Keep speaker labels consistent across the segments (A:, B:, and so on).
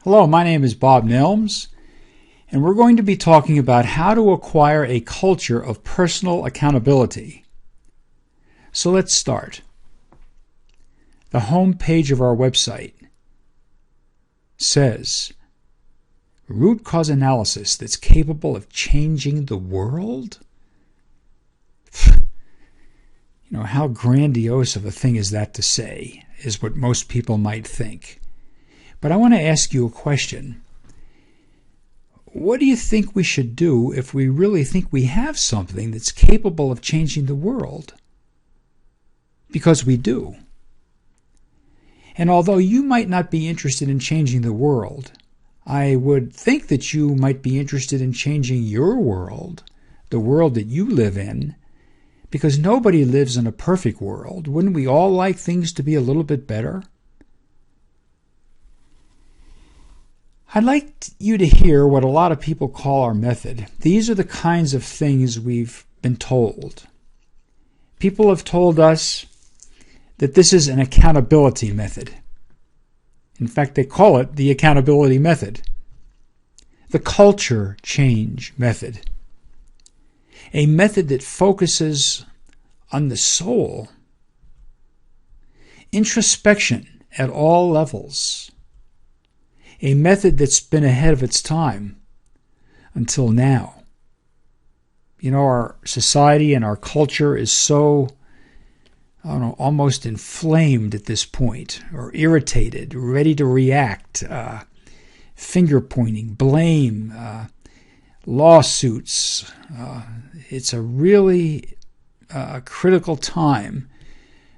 A: Hello, my name is Bob Nelms, and we're going to be talking about how to acquire a culture of personal accountability. So let's start. The home page of our website says, root cause analysis that's capable of changing the world? How grandiose of a thing is that to say, is what most people might think. But I want to ask you a question. What do you think we should do if we really think we have something that's capable of changing the world? Because we do. And although you might not be interested in changing the world, I would think that you might be interested in changing your world, the world that you live in, because nobody lives in a perfect world. Wouldn't we all like things to be a little bit better? I'd like you to hear what a lot of people call our method. These are the kinds of things we've been told. People have told us that this is an accountability method. In fact, they call it the accountability method. The culture change method. A method that focuses on the soul. Introspection at all levels. A method that's been ahead of its time until now. Our society and our culture is so, almost inflamed at this point, or irritated, ready to react, finger pointing, blame, lawsuits. It's a really critical time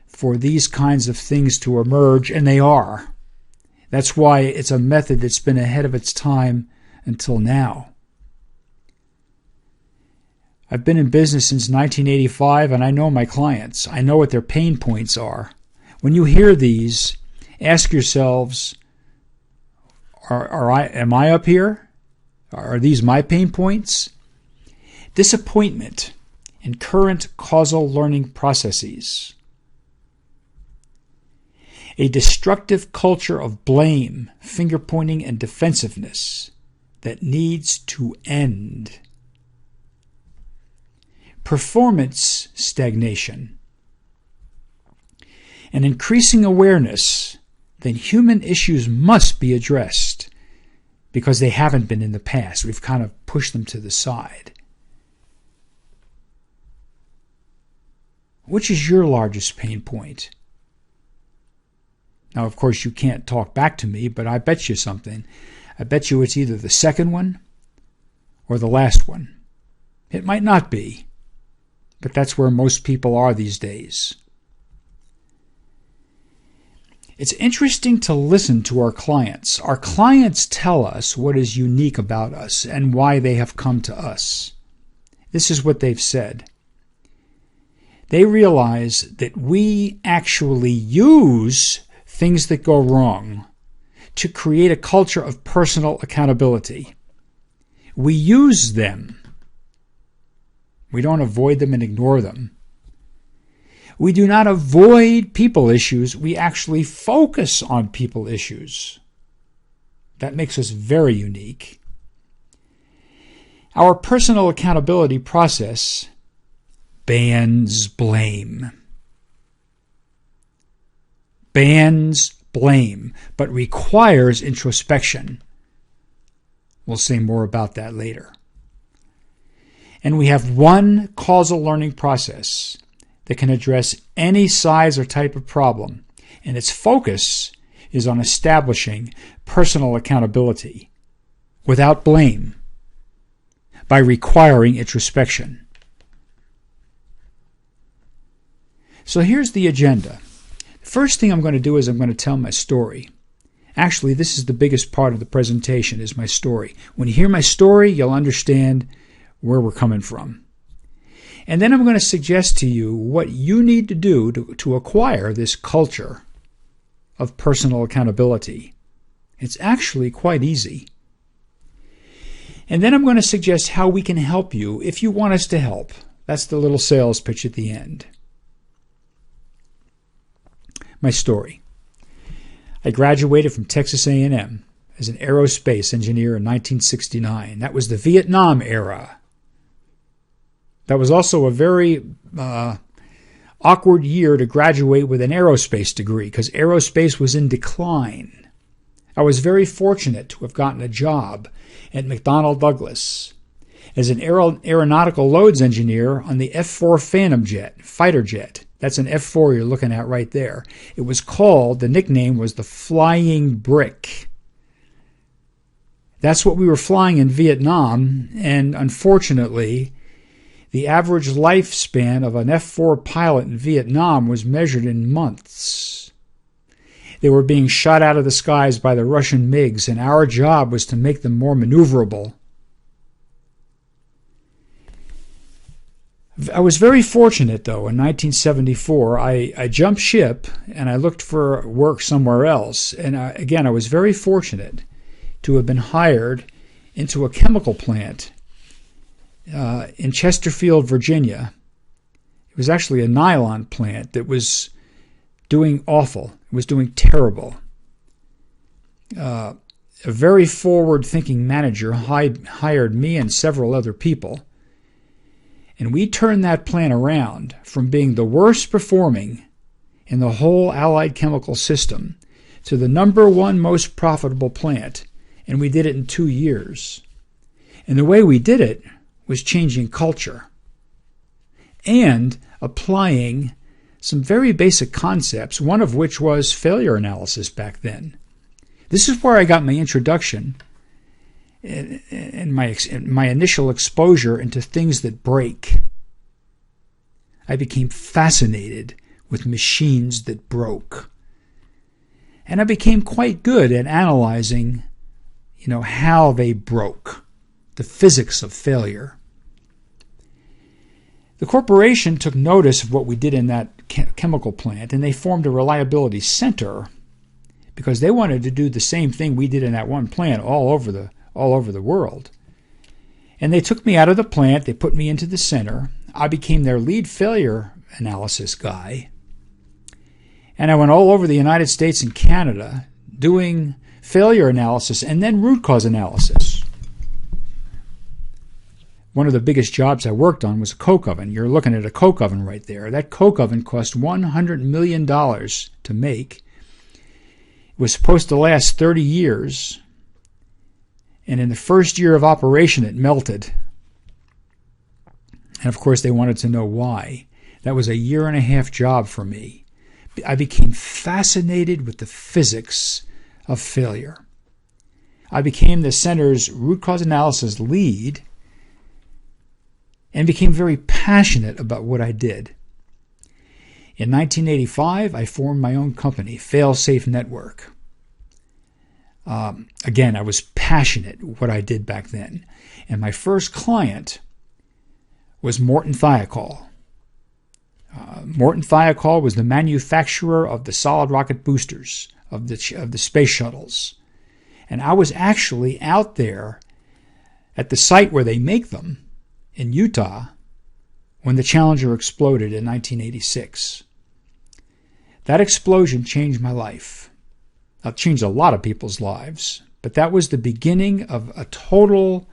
A: for these kinds of things to emerge, and they are. That's why it's a method that's been ahead of its time until now. I've been in business since 1985, and I know my clients. I know what their pain points are. When you hear these, ask yourselves, am I up here? Are these my pain points? Disappointment in current causal learning processes. A destructive culture of blame, finger-pointing, and defensiveness that needs to end. Performance stagnation. An increasing awareness that human issues must be addressed because they haven't been in the past. We've kind of pushed them to the side. Which is your largest pain point? Now, of course, you can't talk back to me, but I bet you something. I bet you it's either the second one or the last one. It might not be, but that's where most people are these days. It's interesting to listen to our clients. Our clients tell us what is unique about us and why they have come to us. This is what they've said. They realize that we actually use things that go wrong to create a culture of personal accountability. We use them. We don't avoid them and ignore them. We do not avoid people issues. We actually focus on people issues. That makes us very unique. Our personal accountability process bans blame. Bans blame, but requires introspection. We'll say more about that later. And we have one causal learning process that can address any size or type of problem, and its focus is on establishing personal accountability without blame by requiring introspection. So here's the agenda. First thing I'm going to do is I'm going to tell my story. Actually, this is the biggest part of the presentation, is my story. When you hear my story, you'll understand where we're coming from. And then I'm going to suggest to you what you need to do to acquire this culture of personal accountability. It's actually quite easy. And then I'm going to suggest how we can help you if you want us to help. That's the little sales pitch at the end. My story. I graduated from Texas A&M as an aerospace engineer in 1969. That was the Vietnam era. That was also a very awkward year to graduate with an aerospace degree because aerospace was in decline. I was very fortunate to have gotten a job at McDonnell Douglas as an aeronautical loads engineer on the F-4 Phantom jet, fighter jet. That's an F-4 you're looking at right there. It was called, the nickname was the Flying Brick. That's what we were flying in Vietnam, and unfortunately, the average lifespan of an F-4 pilot in Vietnam was measured in months. They were being shot out of the skies by the Russian MiGs, and our job was to make them more maneuverable. I was very fortunate, though. In 1974, I jumped ship and I looked for work somewhere else. And again, I was very fortunate to have been hired into a chemical plant in Chesterfield, Virginia. It was actually a nylon plant that was doing awful. It was doing terrible. A very forward-thinking manager hired me and several other people. And we turned that plant around from being the worst performing in the whole Allied chemical system to the #1 most profitable plant. And we did it in 2 years. And the way we did it was changing culture and applying some very basic concepts, one of which was failure analysis back then. This is where I got my introduction and my initial exposure into things that break. I became fascinated with machines that broke. And I became quite good at analyzing, how they broke, the physics of failure. The corporation took notice of what we did in that chemical plant, and they formed a reliability center because they wanted to do the same thing we did in that one plant all over the world. And they took me out of the plant, they put me into the center. I became their lead failure analysis guy. And I went all over the United States and Canada doing failure analysis and then root cause analysis. One of the biggest jobs I worked on was a coke oven. You're looking at a coke oven right there. That coke oven cost $100 million to make. It was supposed to last 30 years. And in the first year of operation, it melted. And of course, they wanted to know why. That was a 1.5-year job for me. I became fascinated with the physics of failure. I became the center's root cause analysis lead and became very passionate about what I did. In 1985, I formed my own company, Failsafe-Network. Again, I was passionate what I did back then. And my first client was Morton Thiokol. Morton Thiokol was the manufacturer of the solid rocket boosters of the space shuttles. And I was actually out there at the site where they make them in Utah when the Challenger exploded in 1986. That explosion changed my life. It changed a lot of people's lives, but that was the beginning of a total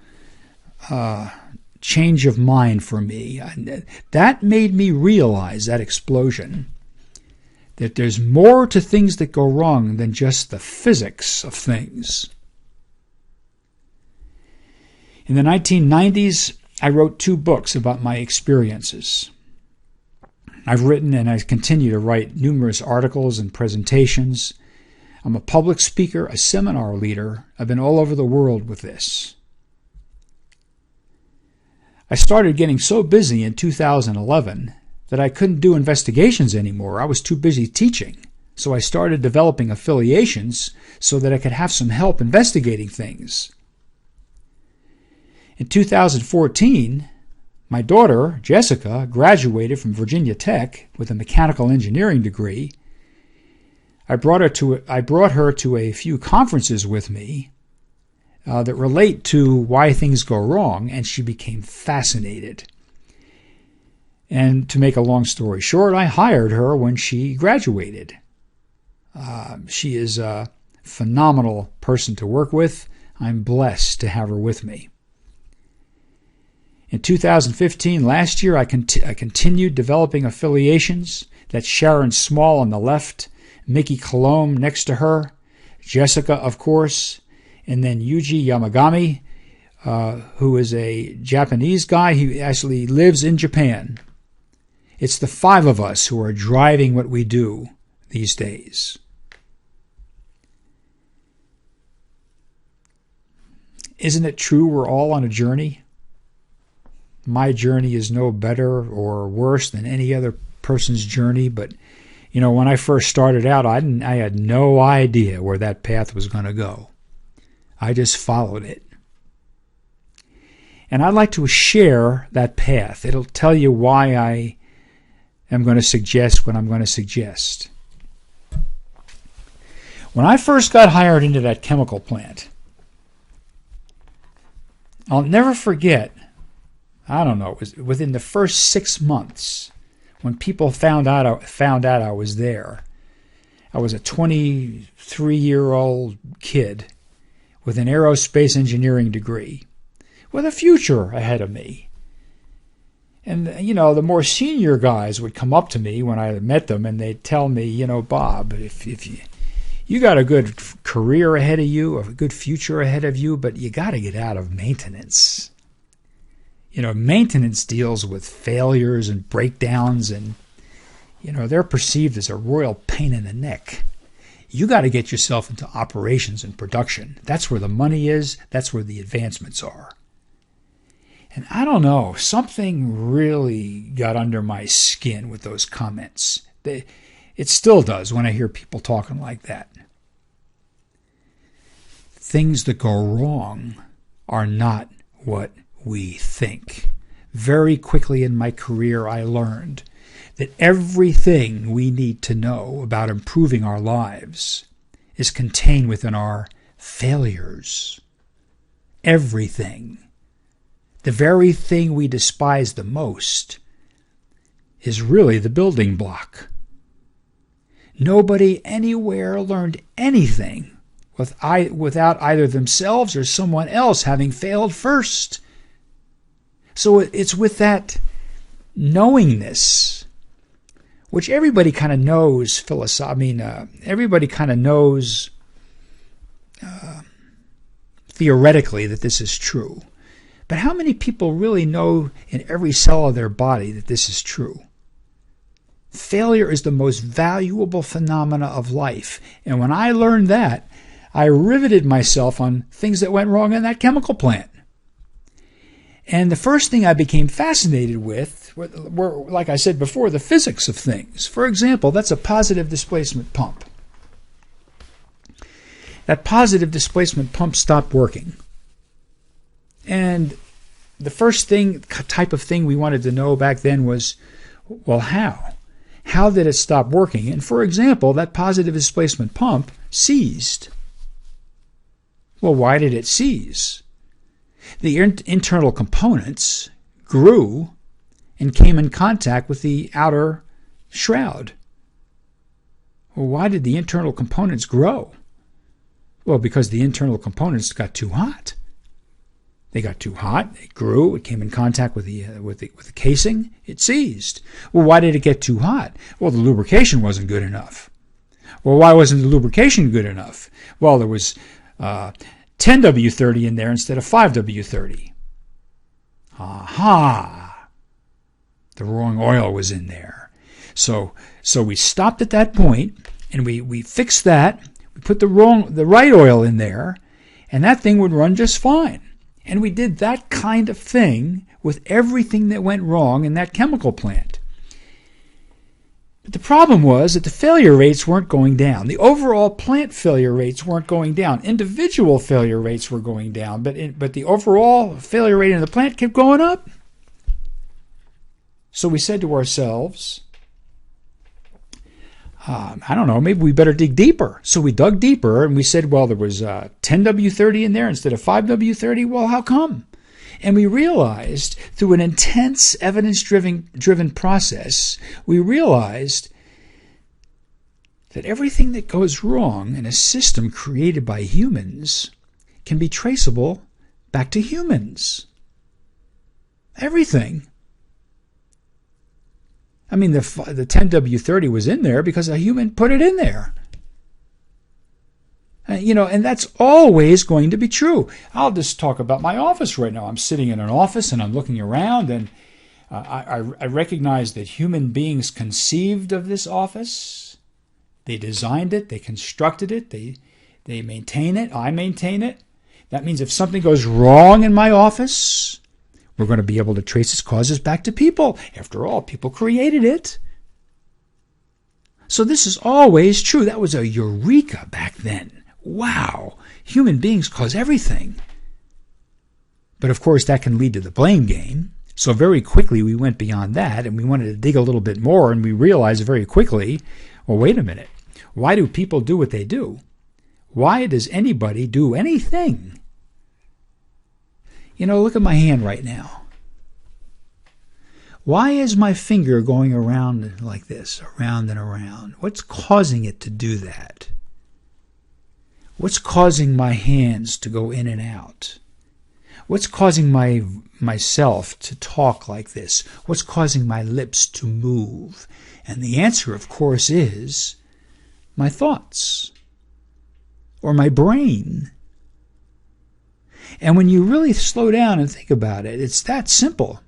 A: change of mind for me. That made me realize, that explosion, that there's more to things that go wrong than just the physics of things. In the 1990s, I wrote 2 books about my experiences. I've written and I continue to write numerous articles and presentations. I'm a public speaker, a seminar leader. I've been all over the world with this. I started getting so busy in 2011 that I couldn't do investigations anymore. I was too busy teaching. So I started developing affiliations so that I could have some help investigating things. In 2014, my daughter, Jessica, graduated from Virginia Tech with a mechanical engineering degree. I brought her to a few conferences with me that relate to why things go wrong, and she became fascinated. And to make a long story short, I hired her when she graduated. She is a phenomenal person to work with. I'm blessed to have her with me. In 2015, last year, I continued developing affiliations. That's Sharon Small on the left, Mickey Colomb next to her, Jessica, of course, and then Yuji Yamagami, who is a Japanese guy. He actually lives in Japan. It's the 5 of us who are driving what we do these days. Isn't it true we're all on a journey? My journey is no better or worse than any other person's journey, but when I first started out, I had no idea where that path was going to go. I just followed it. And I'd like to share that path. It'll tell you why I am going to suggest what I'm going to suggest. When I first got hired into that chemical plant, I'll never forget, it was within the first 6 months when people found out I was there. I was a 23-year-old kid with an aerospace engineering degree, with a future ahead of me. And, the more senior guys would come up to me when I met them, and they'd tell me, Bob, if you got a good career ahead of you, a good future ahead of you, but you got to get out of maintenance. Maintenance deals with failures and breakdowns, and, they're perceived as a royal pain in the neck. You got to get yourself into operations and production. That's where the money is. That's where the advancements are. And I don't know, something really got under my skin with those comments. It still does when I hear people talking like that. Things that go wrong are not what we think. Very quickly in my career, I learned that everything we need to know about improving our lives is contained within our failures. Everything. The very thing we despise the most is really the building block. Nobody anywhere learned anything without either themselves or someone else having failed first. So it's with that knowingness, which everybody kind of knows everybody kind of knows theoretically that this is true. But how many people really know in every cell of their body that this is true? Failure is the most valuable phenomena of life. And when I learned that, I riveted myself on things that went wrong in that chemical plant. And the first thing I became fascinated with were, like I said before, the physics of things. For example, that's a positive displacement pump. That positive displacement pump stopped working. And the first type of thing we wanted to know back then was, well, how? How did it stop working? And for example, that positive displacement pump seized. Well, why did it seize? The internal components grew and came in contact with the outer shroud. Well, why did the internal components grow? Well, because the internal components got too hot. They got too hot, it grew, it came in contact with the casing, it seized. Well, why did it get too hot? Well, the lubrication wasn't good enough. Well, why wasn't the lubrication good enough? Well, there was 10W30 in there instead of 5W30. Aha! The wrong oil was in there. So we stopped at that point, and we fixed that. We put the right oil in there, and that thing would run just fine. And we did that kind of thing with everything that went wrong in that chemical plant. But the problem was that the failure rates weren't going down. The overall plant failure rates weren't going down. Individual failure rates were going down, but the overall failure rate in the plant kept going up. So we said to ourselves, I don't know, maybe we better dig deeper. So we dug deeper and we said, well, there was 10W30 in there instead of 5W30. Well, how come? And we realized through an intense evidence-driven process, we realized that everything that goes wrong in a system created by humans can be traceable back to humans. Everything. I mean, the 10W30 was in there because a human put it in there. And that's always going to be true. I'll just talk about my office right now. I'm sitting in an office and I'm looking around, and I recognize that human beings conceived of this office. They designed it. They constructed it. They maintain it. I maintain it. That means if something goes wrong in my office, we're going to be able to trace its causes back to people. After all, people created it. So this is always true. That was a eureka back then. Wow, human beings cause everything. But of course, that can lead to the blame game. So very quickly, we went beyond that, and we wanted to dig a little bit more, and we realized very quickly, well, wait a minute. Why do people do what they do? Why does anybody do anything? Look at my hand right now. Why is my finger going around like this, around and around? What's causing it to do that? What's causing my hands to go in and out? What's causing myself to talk like this? What's causing my lips to move? And the answer, of course, is my thoughts or my brain. And when you really slow down and think about it, it's that simple.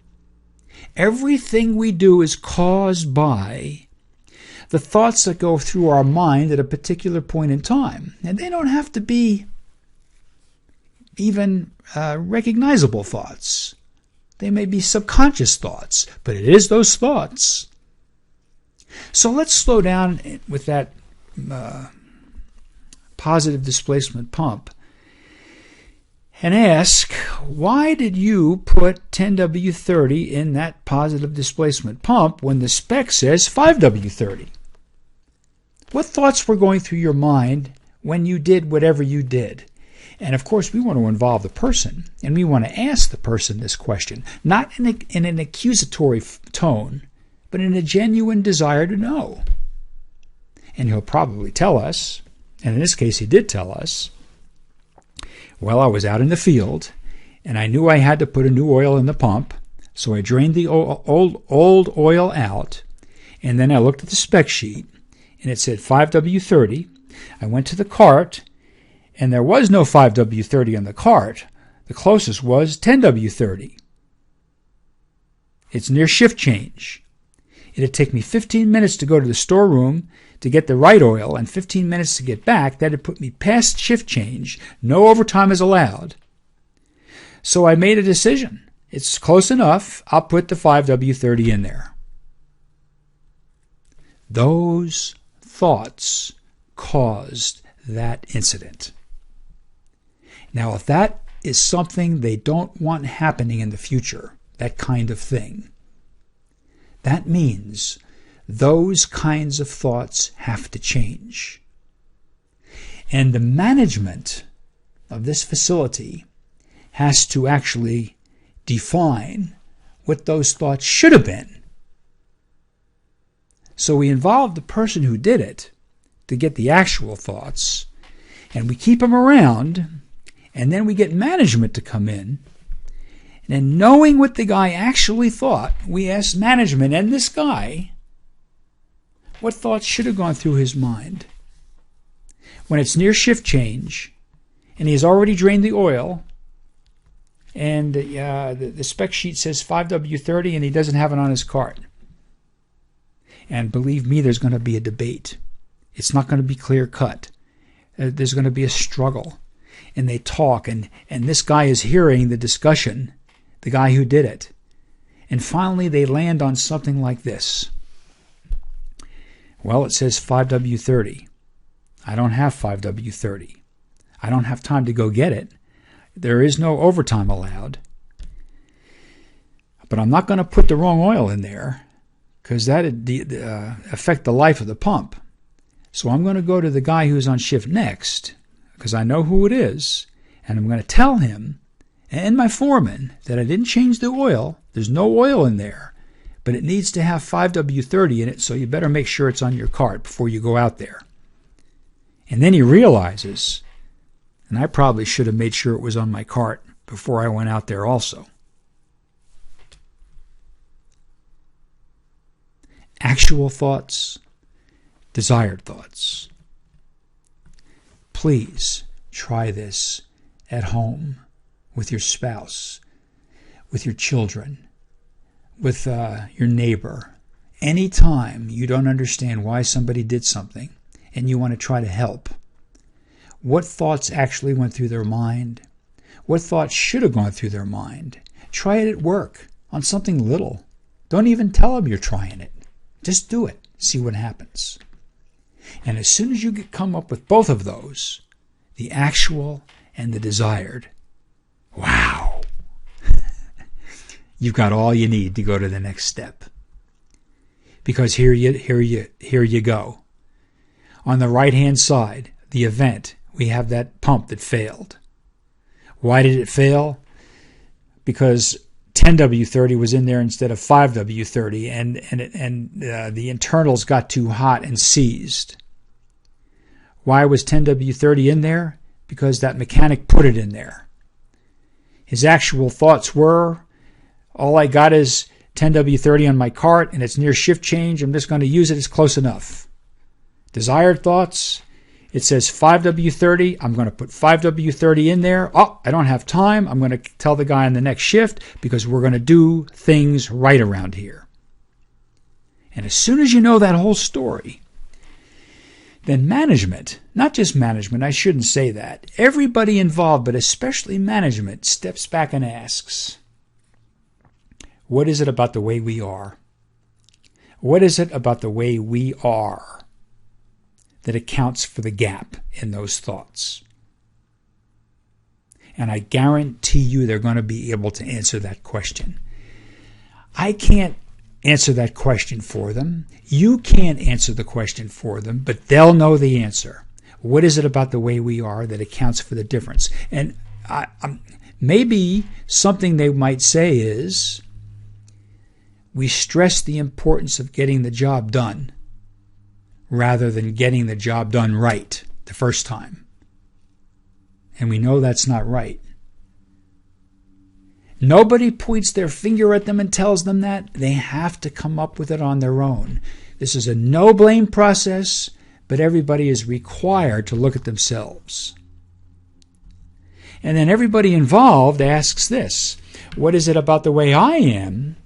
A: Everything we do is caused by the thoughts that go through our mind at a particular point in time. And they don't have to be even recognizable thoughts. They may be subconscious thoughts, but it is those thoughts. So let's slow down with that positive displacement pump and ask, why did you put 10W30 in that positive displacement pump when the spec says 5W30? What thoughts were going through your mind when you did whatever you did? And of course, we want to involve the person, and we want to ask the person this question, not in an accusatory tone, but in a genuine desire to know. And he'll probably tell us, and in this case he did tell us, well, I was out in the field, and I knew I had to put a new oil in the pump, so I drained the old oil out, and then I looked at the spec sheet, and it said 5W30. I went to the cart, and there was no 5W30 on the cart. The closest was 10W30. It's near shift change. It'd take me 15 minutes to go to the storeroom to get the right oil and 15 minutes to get back. That'd put me past shift change. No overtime is allowed. So I made a decision. It's close enough. I'll put the 5W30 in there. Those thoughts caused that incident. Now, if that is something they don't want happening in the future, that kind of thing, that means those kinds of thoughts have to change. And the management of this facility has to actually define what those thoughts should have been. So we involve the person who did it to get the actual thoughts, and we keep them around, and then we get management to come in. And then knowing what the guy actually thought, we ask management and this guy what thoughts should have gone through his mind. When it's near shift change, and he has already drained the oil, and the spec sheet says 5W30 and he doesn't have it on his cart. And believe me, there's going to be a debate. It's not going to be clear cut. There's going to be a struggle. And they talk, and this guy is hearing the discussion, the guy who did it. And finally they land on something like this. Well, it says 5W30. I don't have 5W30. I don't have time to go get it. There is no overtime allowed. But I'm not going to put the wrong oil in there because that would affect the life of the pump. So I'm going to go to the guy who's on shift next because I know who it is, and I'm going to tell him and my foreman that I didn't change the oil. There's no oil in there, but it needs to have 5W30 in it, so you better make sure it's on your cart before you go out there. And then he realizes, and I probably should have made sure it was on my cart before I went out there also. Actual thoughts, desired thoughts. Please try this at home with your spouse, with your children, with your neighbor. Anytime you don't understand why somebody did something and you want to try to help, what thoughts actually went through their mind? What thoughts should have gone through their mind? Try it at work on something little. Don't even tell them you're trying it. Just do it. See what happens. And as soon as you come up with both of those, the actual and the desired, wow, you've got all you need to go to the next step. Because here you go. On the right-hand side, the event, we have that pump that failed. Why did it fail? Because 10W30 was in there instead of 5W30, and the internals got too hot and seized. Why was 10W30 in there? Because that mechanic put it in there. His actual thoughts were, all I got is 10W30 on my cart, and it's near shift change. I'm just going to use it. It's close enough. Desired thoughts, it says 5W30. I'm going to put 5W30 in there. Oh, I don't have time. I'm going to tell the guy on the next shift because we're going to do things right around here. And as soon as you know that whole story, then management, not just management, I shouldn't say that. Everybody involved, but especially management, steps back and asks, what is it about the way we are? What is it about the way we are that accounts for the gap in those thoughts? And I guarantee you they're going to be able to answer that question. I can't answer that question for them. You can't answer the question for them, but they'll know the answer. What is it about the way we are that accounts for the difference? And maybe something they might say is, we stress the importance of getting the job done rather than getting the job done right the first time. And we know that's not right. Nobody points their finger at them and tells them that. They have to come up with it on their own. This is a no-blame process, but everybody is required to look at themselves. And then everybody involved asks this, what is it about the way I am?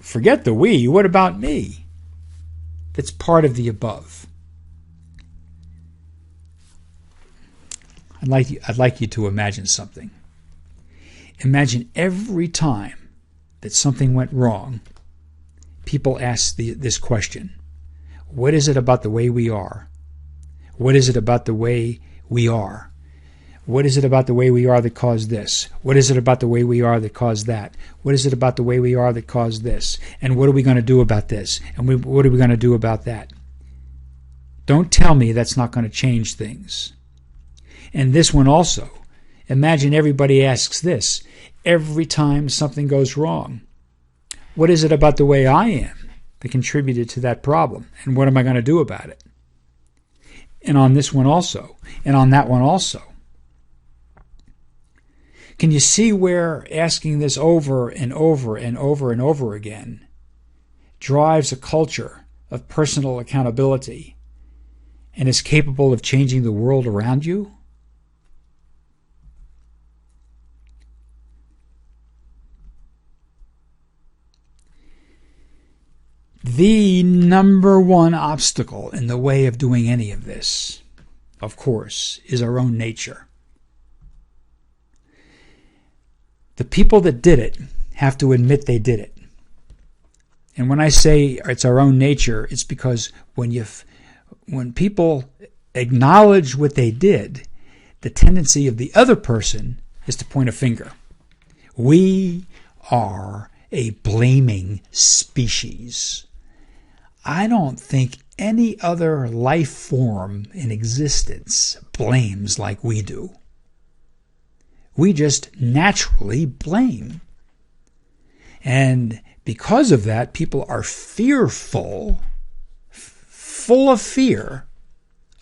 A: Forget the we, what about me? That's part of the above. I'd like you to imagine something. Imagine every time that something went wrong, people ask this question. What is it about the way we are? What is it about the way we are? What is it about the way we are that caused this? What is it about the way we are that caused that? What is it about the way we are that caused this? And what are we going to do about this? And what are we going to do about that? Don't tell me that's not going to change things. And this one also. Imagine everybody asks this every time something goes wrong. What is it about the way I am that contributed to that problem? And what am I going to do about it? And on this one also. And on that one also. Can you see where asking this over and over and over and over again drives a culture of personal accountability and is capable of changing the world around you? The number one obstacle in the way of doing any of this, of course, is our own nature. The people that did it have to admit they did it. And when I say it's our own nature, it's because when people acknowledge what they did, the tendency of the other person is to point a finger. We are a blaming species. I don't think any other life form in existence blames like we do. We just naturally blame. And because of that, people are fearful, full of fear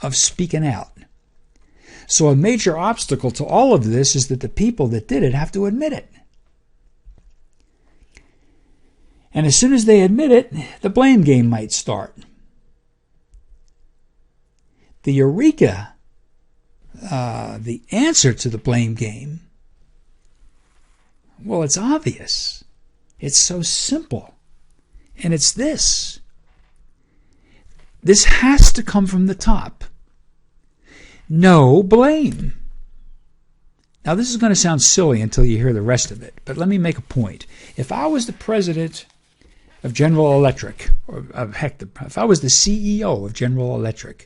A: of speaking out. So a major obstacle to all of this is that the people that did it have to admit it. And as soon as they admit it, the blame game might start. The eureka, the answer to the blame game, well, it's obvious. It's so simple. And it's this. This has to come from the top. No blame. Now, this is going to sound silly until you hear the rest of it, but let me make a point. If I was the president of General Electric, or if I was the CEO of General Electric,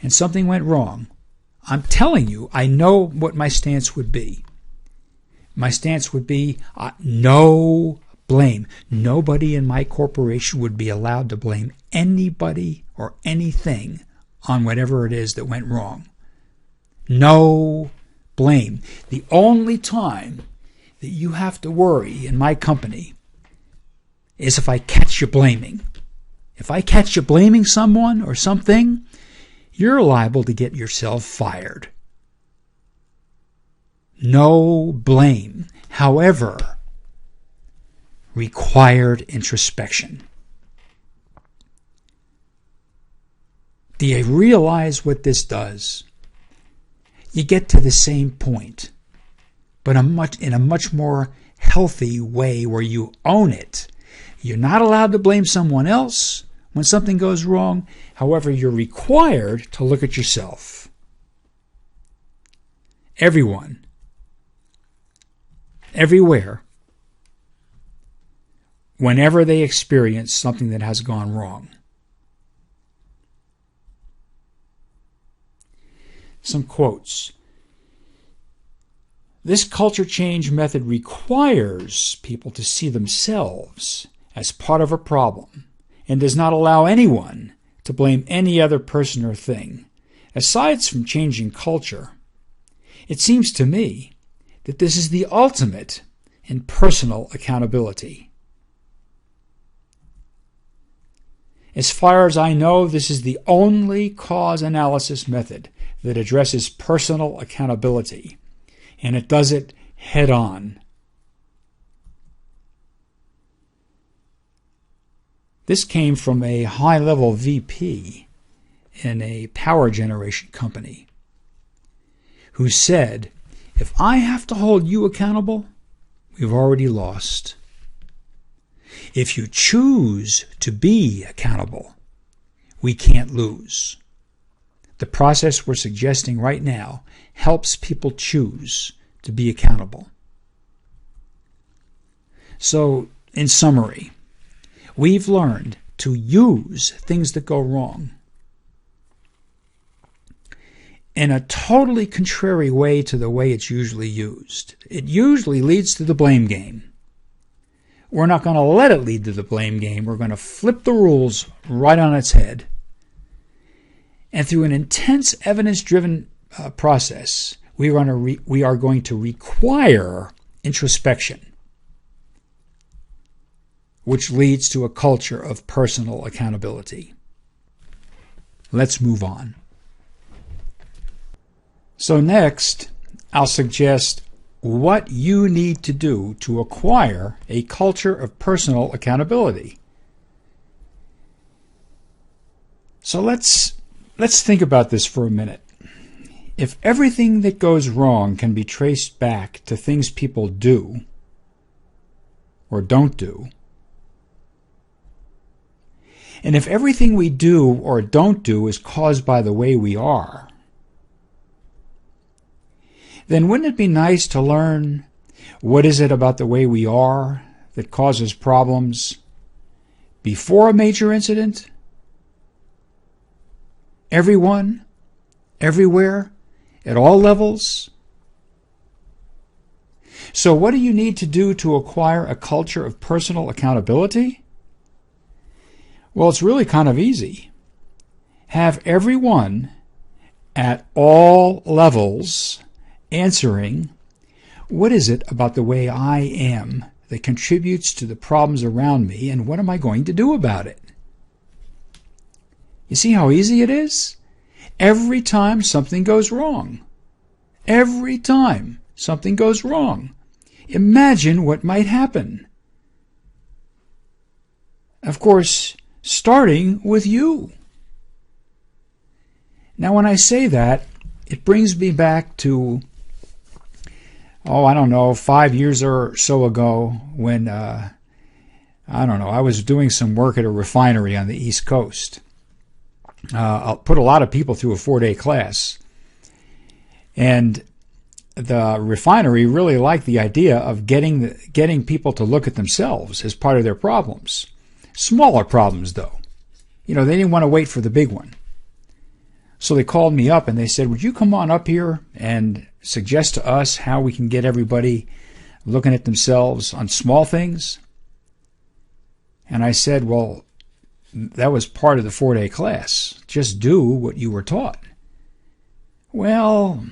A: and something went wrong, I'm telling you, I know what my stance would be. My stance would be no blame. Nobody in my corporation would be allowed to blame anybody or anything on whatever it is that went wrong. No blame. The only time that you have to worry in my company is if I catch you blaming. If I catch you blaming someone or something, you're liable to get yourself fired. No blame. However, required introspection. Do you realize what this does? You get to the same point, but in a much more healthy way where you own it. You're not allowed to blame someone else when something goes wrong. However, you're required to look at yourself. Everyone, everywhere, whenever they experience something that has gone wrong. Some quotes. This culture change method requires people to see themselves as part of a problem and does not allow anyone to blame any other person or thing. Aside from changing culture, it seems to me that this is the ultimate in personal accountability. As far as I know, this is the only cause analysis method that addresses personal accountability, and it does it head on. This came from a high-level VP in a power generation company who said, if I have to hold you accountable, we've already lost. If you choose to be accountable, we can't lose. The process we're suggesting right now helps people choose to be accountable. So, in summary, we've learned to use things that go wrong in a totally contrary way to the way it's usually used. It usually leads to the blame game. We're not going to let it lead to the blame game. We're going to flip the rules right on its head. And through an intense evidence-driven process, we are going to require introspection, which leads to a culture of personal accountability. Let's move on. So next, I'll suggest what you need to do to acquire a culture of personal accountability. So let's think about this for a minute. If everything that goes wrong can be traced back to things people do or don't do, and if everything we do or don't do is caused by the way we are, then wouldn't it be nice to learn what is it about the way we are that causes problems before a major incident? Everyone, everywhere, at all levels. So what do you need to do to acquire a culture of personal accountability? Well, it's really kind of easy. Have everyone at all levels answering, what is it about the way I am that contributes to the problems around me, and what am I going to do about it? You see how easy it is? Every time something goes wrong. Every time something goes wrong. Imagine what might happen. Of course, starting with you. Now, when I say that, it brings me back to, I don't know, 5 years or so ago when, I was doing some work at a refinery on the East Coast. I'll put a lot of people through a 4-day class. And the refinery really liked the idea of getting people to look at themselves as part of their problems. Smaller problems, though. They didn't want to wait for the big one. So they called me up and they said, would you come on up here and suggest to us how we can get everybody looking at themselves on small things? And I said, well, that was part of the 4-day class. Just do what you were taught. Well,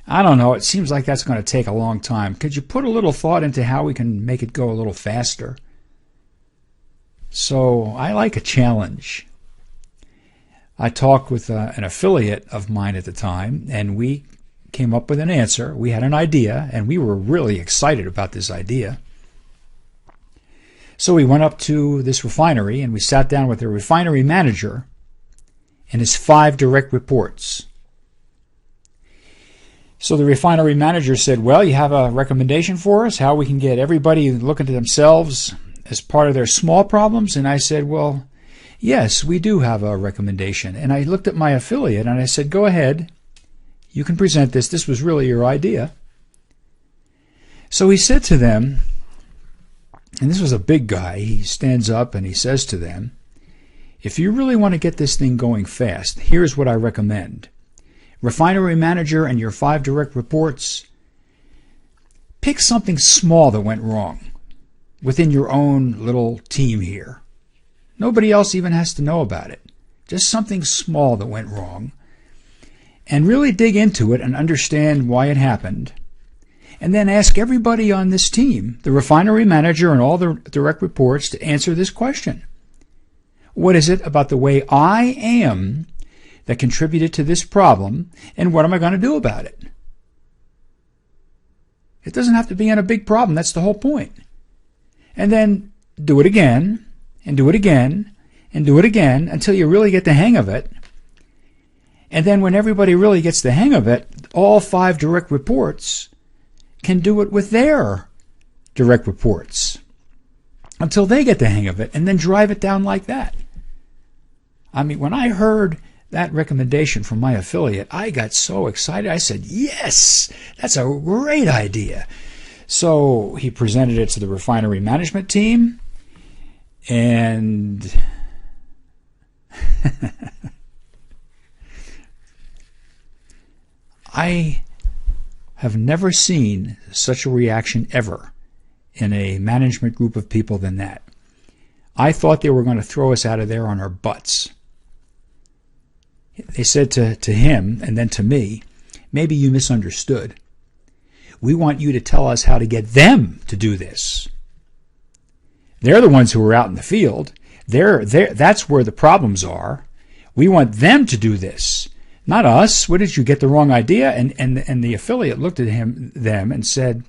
A: I don't know. It seems like that's going to take a long time. Could you put a little thought into how we can make it go a little faster? So I like a challenge. I talked with an affiliate of mine at the time, and we came up with an answer. We had an idea, and we were really excited about this idea. So we went up to this refinery, and we sat down with the refinery manager and his 5 direct reports. So the refinery manager said, well, you have a recommendation for us, how we can get everybody looking to themselves as part of their small problems? And I said, well, yes, we do have a recommendation. And I looked at my affiliate and I said, go ahead, you can present this. This was really your idea. So he said to them, and this was a big guy, he stands up and he says to them, if you really want to get this thing going fast, here's what I recommend. Refinery manager and your 5 direct reports, pick something small that went wrong within your own little team here. Nobody else even has to know about it. Just something small that went wrong. And really dig into it and understand why it happened. And then ask everybody on this team, the refinery manager and all the direct reports, to answer this question. What is it about the way I am that contributed to this problem, and what am I going to do about it? It doesn't have to be on a big problem. That's the whole point. And then do it again, and do it again, and do it again until you really get the hang of it. And then when everybody really gets the hang of it, all 5 direct reports can do it with their direct reports until they get the hang of it, and then drive it down like that. I mean, when I heard that recommendation from my affiliate, I got so excited. I said, yes, that's a great idea. So he presented it to the refinery management team, and I have never seen such a reaction ever in a management group of people than that. I thought they were going to throw us out of there on our butts. They said to him and then to me, maybe you misunderstood. We want you to tell us how to get them to do this. They're the ones who are out in the field. That's where the problems are. We want them to do this, not us. What did you get the wrong idea? And the affiliate looked at them and said,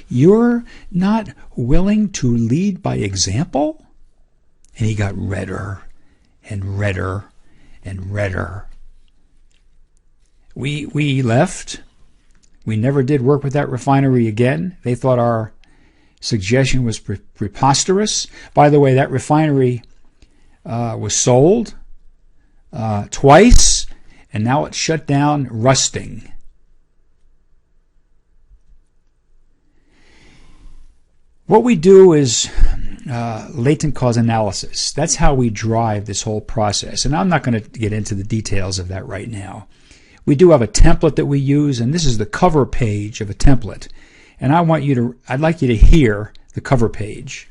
A: you're not willing to lead by example? And he got redder and redder and redder. We left. We never did work with that refinery again. They thought our suggestion was preposterous. By the way, that refinery was sold twice, and now it's shut down, rusting. What we do is latent cause analysis. That's how we drive this whole process. And I'm not going to get into the details of that right now. We do have a template that we use, and this is the cover page of a template. And I'd like you to hear the cover page.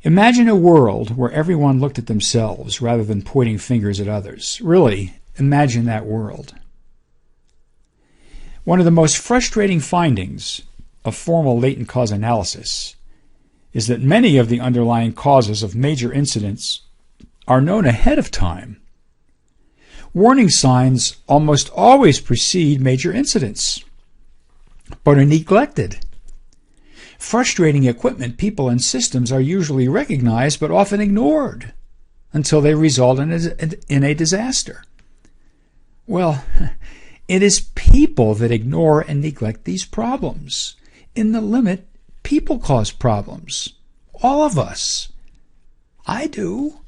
A: Imagine a world where everyone looked at themselves rather than pointing fingers at others. Really, imagine that world. One of the most frustrating findings of formal latent cause analysis is that many of the underlying causes of major incidents are known ahead of time. Warning signs almost always precede major incidents, but are neglected. Frustrating equipment, people, and systems are usually recognized but often ignored until they result in a disaster. Well, it is people that ignore and neglect these problems. In the limit, people cause problems. All of us. I do.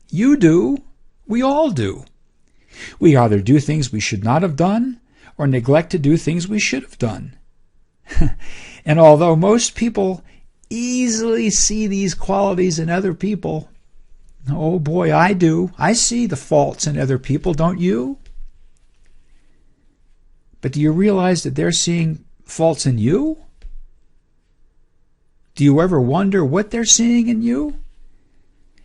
A: You do. We all do. We either do things we should not have done or neglect to do things we should have done. And although most people easily see these qualities in other people, oh boy, I do. I see the faults in other people, don't you? But do you realize that they're seeing faults in you? Do you ever wonder what they're seeing in you?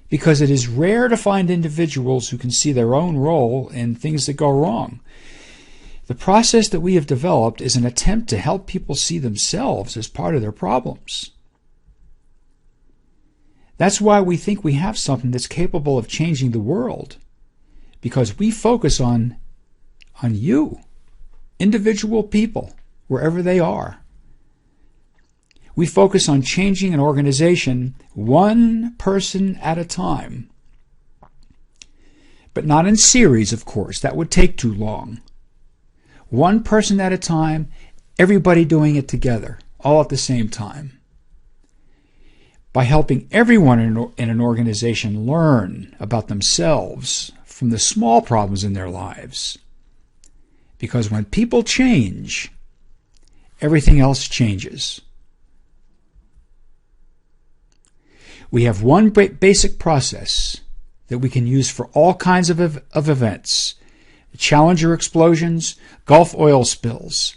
A: Because it is rare to find individuals who can see their own role in things that go wrong. The process that we have developed is an attempt to help people see themselves as part of their problems. That's why we think we have something that's capable of changing the world, because we focus on you, individual people, wherever they are. We focus on changing an organization one person at a time, but not in series, of course. That would take too long. One person at a time, everybody doing it together, all at the same time. By helping everyone in an organization learn about themselves from the small problems in their lives. Because when people change, everything else changes. We have one basic process that we can use for all kinds of events. Challenger explosions, Gulf oil spills,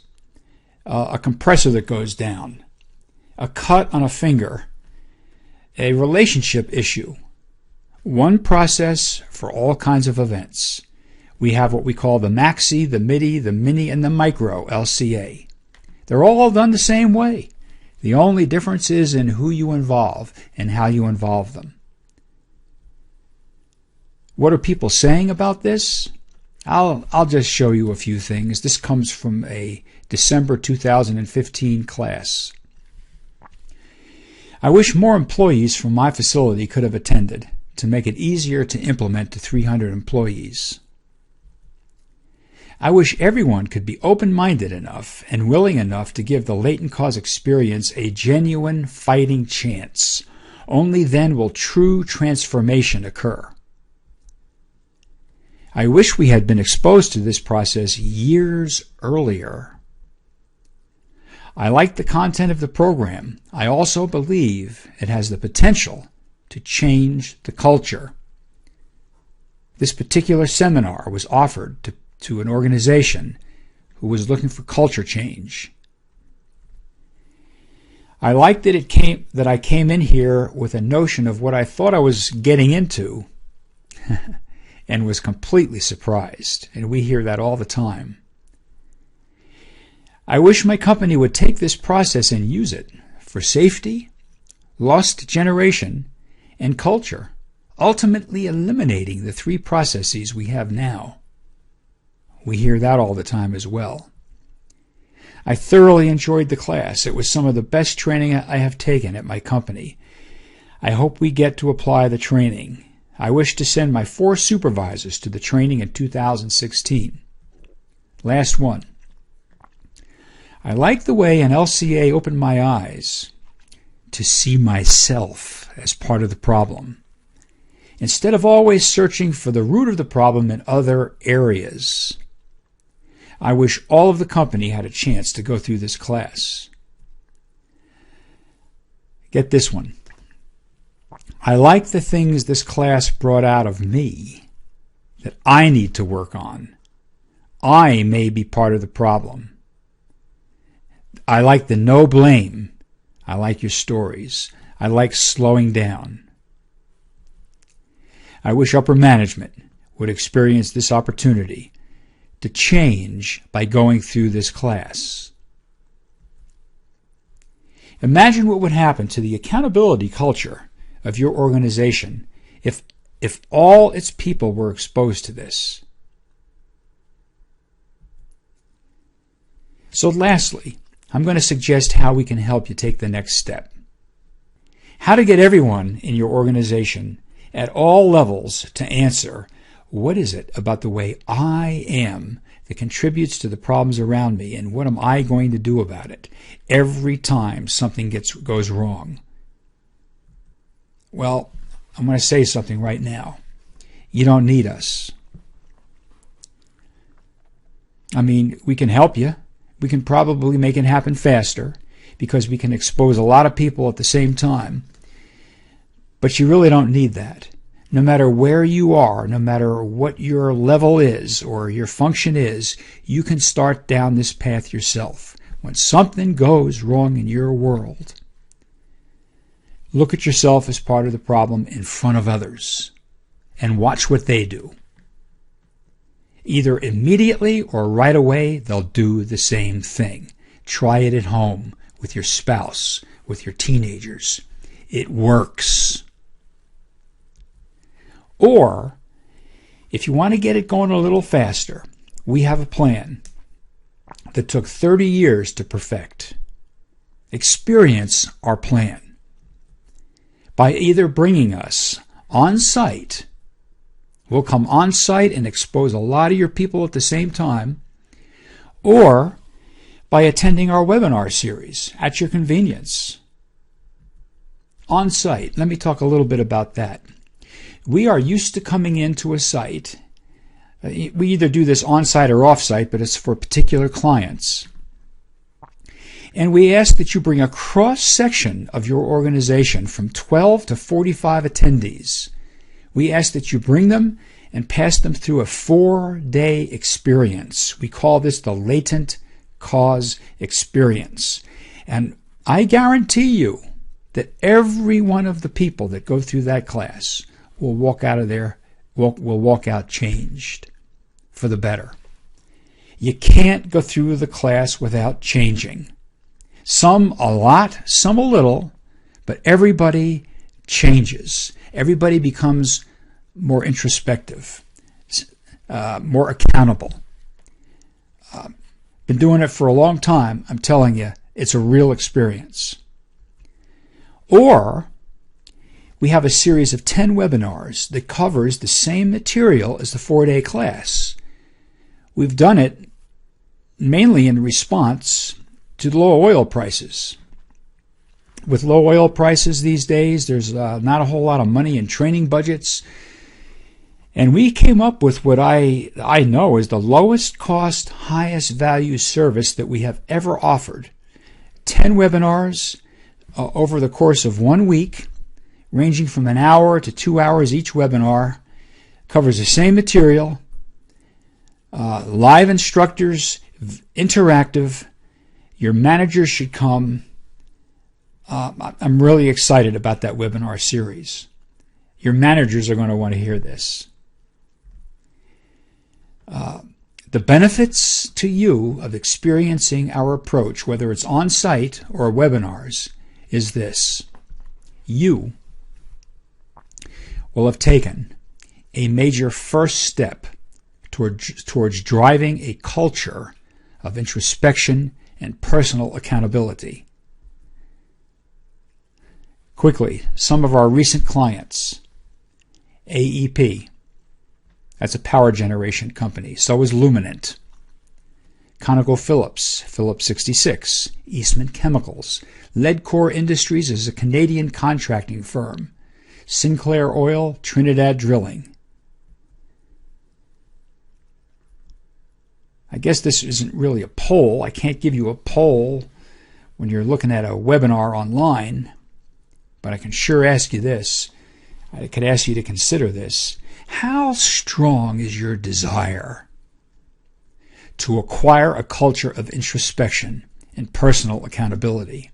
A: a compressor that goes down, a cut on a finger, a relationship issue. One process for all kinds of events. We have what we call the maxi, the midi, the mini, and the micro LCA. They're all done the same way. The only difference is in who you involve and how you involve them. What are people saying about this? I'll just show you a few things. This comes from a December 2015 class. I wish more employees from my facility could have attended to make it easier to implement to 300 employees. I wish everyone could be open-minded enough and willing enough to give the latent cause experience a genuine fighting chance. Only then will true transformation occur. I wish we had been exposed to this process years earlier. I like the content of the program. I also believe it has the potential to change the culture. This particular seminar was offered to an organization who was looking for culture change. I like that I came in here with a notion of what I thought I was getting into and was completely surprised, and we hear that all the time. I wish my company would take this process and use it for safety, lost generation, and culture, ultimately eliminating the three processes we have now. We hear that all the time as well. I thoroughly enjoyed the class. It was some of the best training I have taken at my company. I hope we get to apply the training. I wish to send my 4 supervisors to the training in 2016. Last one. I like the way an LCA opened my eyes to see myself as part of the problem, instead of always searching for the root of the problem in other areas. I wish all of the company had a chance to go through this class. Get this one. I like the things this class brought out of me that I need to work on. I may be part of the problem. I like the no blame. I like your stories. I like slowing down. I wish upper management would experience this opportunity to change by going through this class. Imagine what would happen to the accountability culture of your organization if if all its people were exposed to this. So lastly, I'm going to suggest how we can help you take the next step. How to get everyone in your organization at all levels to answer, what is it about the way I am that contributes to the problems around me, and what am I going to do about it every time something goes wrong? Well, I'm going to say something right now. You don't need us. I mean, we can help you. We can probably make it happen faster because we can expose a lot of people at the same time. But you really don't need that. No matter where you are, no matter what your level is or your function is, you can start down this path yourself. When something goes wrong in your world, look at yourself as part of the problem in front of others and watch what they do. Either immediately or right away, they'll do the same thing. Try it at home with your spouse, with your teenagers. It works. Or, if you want to get it going a little faster, we have a plan that took 30 years to perfect. Experience our plan by either bringing us on site. We'll come on site and expose a lot of your people at the same time, or by attending our webinar series at your convenience. On site, let me talk a little bit about that. We are used to coming into a site. We either do this on-site or off-site, but it's for particular clients. And we ask that you bring a cross-section of your organization from 12 to 45 attendees. We ask that you bring them and pass them through a 4-day experience. We call this the latent cause experience. And I guarantee you that every one of the people that go through that class will walk out of there, will walk out changed for the better. You can't go through the class without changing. Some a lot, some a little, but everybody changes. Everybody becomes more introspective, more accountable. Been doing it for a long time. I'm telling you, it's a real experience. Or we have a series of 10 webinars that covers the same material as the 4-day class. We've done it mainly in response to the low oil prices. With low oil prices these days, there's not a whole lot of money in training budgets. And we came up with what I know is the lowest cost, highest value service that we have ever offered. 10 webinars over the course of 1 week, ranging from an hour to 2 hours each webinar, covers the same material, live instructors, interactive. Your managers should come. I'm really excited about that webinar series. Your managers are going to want to hear this. The benefits to you of experiencing our approach, whether it's on-site or webinars, is this. You will have taken a major first step towards driving a culture of introspection and personal accountability. Quickly, some of our recent clients. AEP, that's a power generation company. So is Luminant. ConocoPhillips, Phillips 66, Eastman Chemicals. Leadcore Industries is a Canadian contracting firm. Sinclair Oil, Trinidad Drilling. I guess this isn't really a poll. I can't give you a poll when you're looking at a webinar online, but I can sure ask you this. I could ask you to consider this. How strong is your desire to acquire a culture of introspection and personal accountability?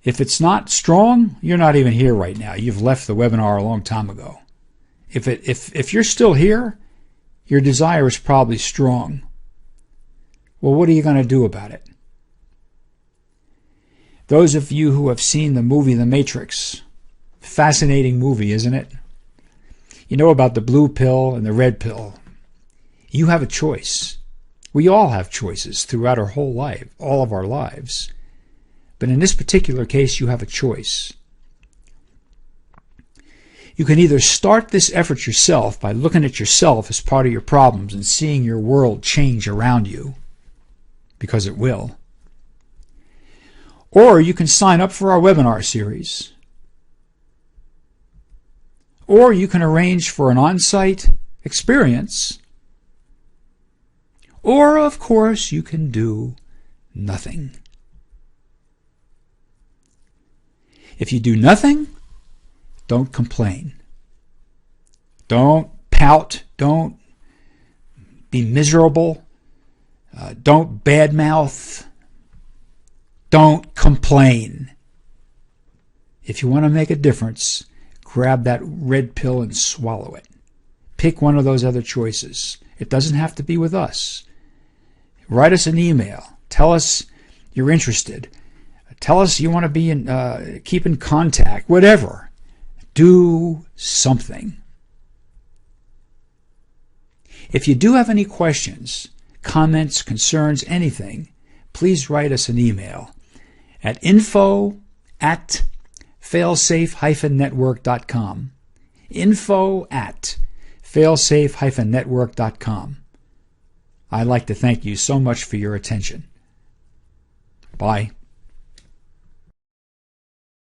A: If it's not strong, you're not even here right now. You've left the webinar a long time ago. If you're still here, your desire is probably strong. Well, what are you going to do about it? Those of you who have seen the movie The Matrix, fascinating movie, isn't it? You know about the blue pill and the red pill. You have a choice. We all have choices throughout our whole life, all of our lives. But in this particular case, you have a choice. You can either start this effort yourself by looking at yourself as part of your problems and seeing your world change around you, because it will. Or you can sign up for our webinar series. Or you can arrange for an on-site experience. Or, of course, you can do nothing. If you do nothing, don't complain. Don't pout. Don't be miserable. Don't badmouth. Don't complain. If you want to make a difference, grab that red pill and swallow it. Pick one of those other choices. It doesn't have to be with us. Write us an email. Tell us you're interested. Tell us you want to be keep in contact. Whatever. Do something. If you do have any questions, comments, concerns, anything, please write us an email at info@failsafe-network.com. info@failsafe-network.com. I'd like to thank you so much for your attention. Bye.